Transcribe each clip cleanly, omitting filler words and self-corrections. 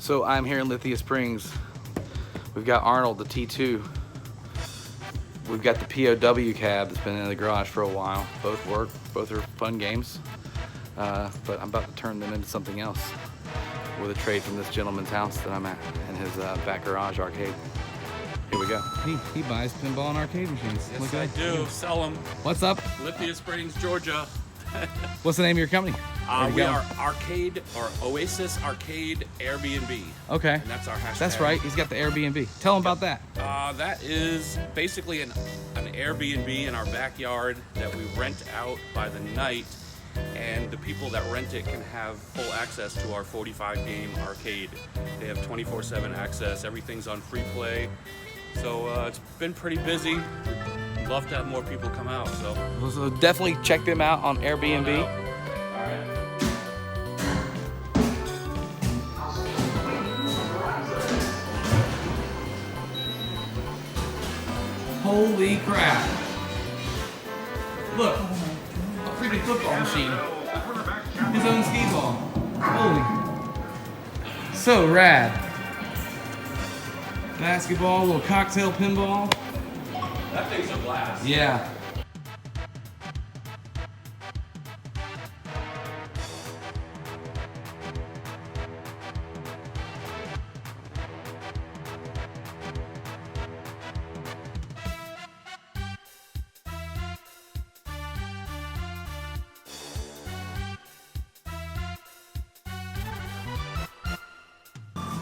So I'm here in Lithia Springs. We've got Arnold, the T2. We've got the POW cab that's been in the garage for a while. Both work, both are fun games. But I'm about to turn them into something else with a trade from this gentleman's house that I'm at in his back garage arcade. Here we go. He buys pinball and arcade machines. Yes, I do. Sell them. What's up? Lithia Springs, Georgia. What's the name of your company? We are Arcade, or Oasis Arcade Airbnb. Okay. And that's our hashtag. That's right. He's got the Airbnb. Tell him about that. That is basically an Airbnb in our backyard that we rent out by the night, and the people that rent it can have full access to our 45-game arcade. They have 24/7 access. Everything's on free play. So it's been pretty busy. We'd love to have more people come out. So definitely check them out on Airbnb. All right. Holy crap. Look, a freaking football machine. His own skee ball. Holy. So rad. Basketball, little cocktail pinball. That thing's a blast. Yeah.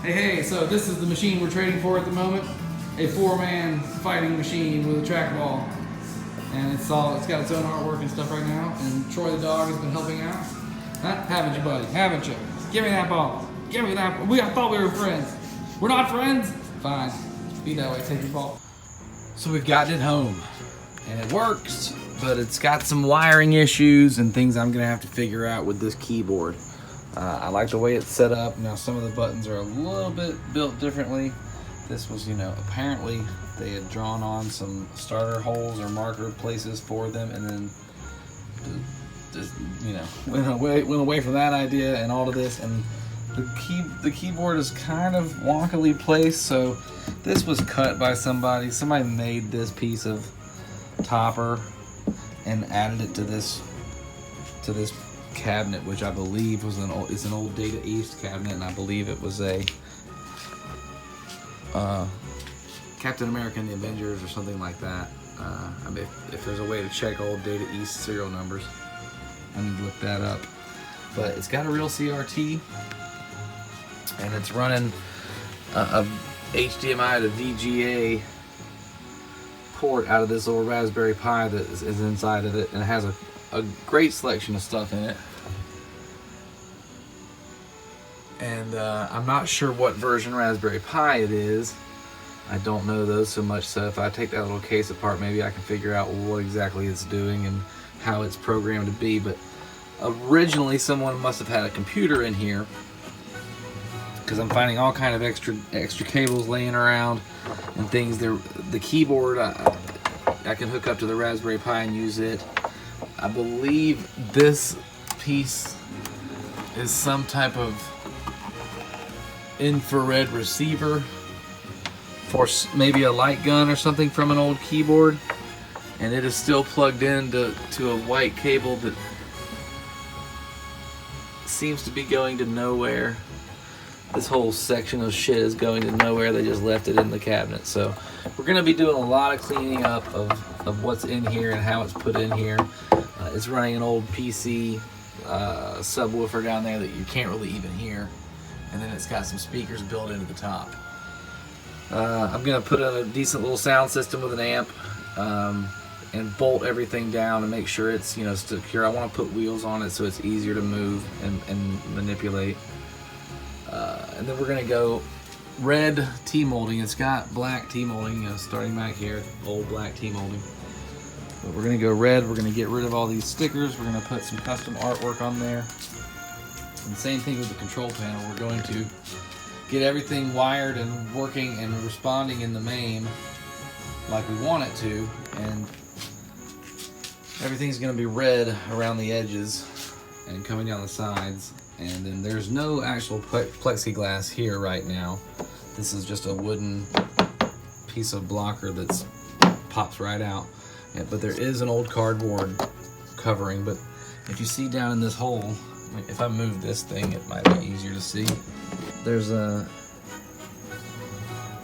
Hey, so this is the machine we're trading for at the moment. A 4-man fighting machine with a trackball. And it's got its own artwork and stuff right now. And Troy the dog has been helping out. Huh? Haven't you, buddy? Haven't you? Give me that ball. Give me that ball. I thought we were friends. We're not friends? Fine. Be that way, take your ball. So we've gotten it home. And it works, but it's got some wiring issues and things I'm gonna have to figure out with this keyboard. I like the way it's set up. Now some of the buttons are a little bit built differently. This was, apparently they had drawn on some starter holes or marker places for them, and then just, went away from that idea and all of this. And the keyboard is kind of wonkily placed. So this was cut by somebody. Somebody made this piece of topper and added it to this cabinet, which I believe was it's an old Data East cabinet, and I believe it was a Captain America and the Avengers or something like that. I mean, if there's a way to check old Data East serial numbers, I need to look that up. But it's got a real CRT, and it's running a HDMI to VGA port out of this little Raspberry Pi that is inside of it, and it has a great selection of stuff in it. And I'm not sure what version Raspberry Pi it is. I don't know those so much, so if I take that little case apart, maybe I can figure out what exactly it's doing and how it's programmed to be. But originally someone must have had a computer in here, because I'm finding all kind of extra cables laying around and things. The keyboard I can hook up to the Raspberry Pi and use it. I believe this piece is some type of infrared receiver for maybe a light gun or something from an old keyboard, and it is still plugged into a white cable that seems to be going to nowhere. This whole section of shit is going to nowhere. They just left it in the cabinet. So we're going to be doing a lot of cleaning up of what's in here and how it's put in here. It's running an old PC subwoofer down there that you can't really even hear. And then it's got some speakers built into the top. I'm going to put in a decent little sound system with an amp and bolt everything down and make sure it's secure. I want to put wheels on it so it's easier to move and manipulate. And then we're going to go red T-molding. It's got black T-molding, starting back here, old black T-molding. But we're going to go red. We're going to get rid of all these stickers. We're going to put some custom artwork on there. And same thing with the control panel. We're going to get everything wired and working and responding in the MAME like we want it to. And everything's going to be red around the edges. and coming down the sides. And then there's no actual plexiglass here right now. This is just a wooden piece of blocker that's pops right out. Yeah, but there is an old cardboard covering. But if you see down in this hole, if I move this thing, it might be easier to see. There's a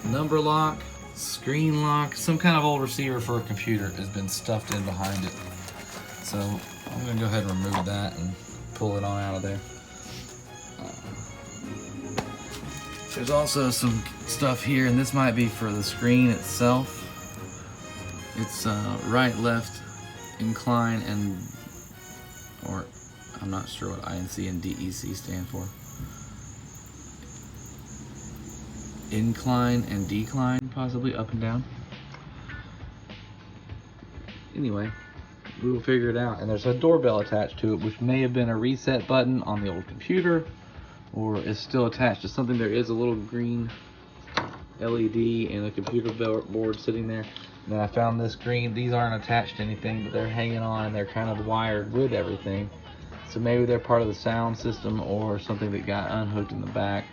number lock, screen lock, some kind of old receiver for a computer has been stuffed in behind it. So I'm gonna go ahead and remove that and pull it on out of there. There's also some stuff here, and this might be for the screen itself. It's right, left, incline, and, or I'm not sure what INC and DEC stand for. Incline and decline, possibly up and down. Anyway, we will figure it out. And there's a doorbell attached to it, which may have been a reset button on the old computer, or is still attached to something. There is a little green LED and a computer board sitting there. And then I found this green. These aren't attached to anything, but they're hanging on and they're kind of wired with everything. So maybe they're part of the sound system or something that got unhooked in the back.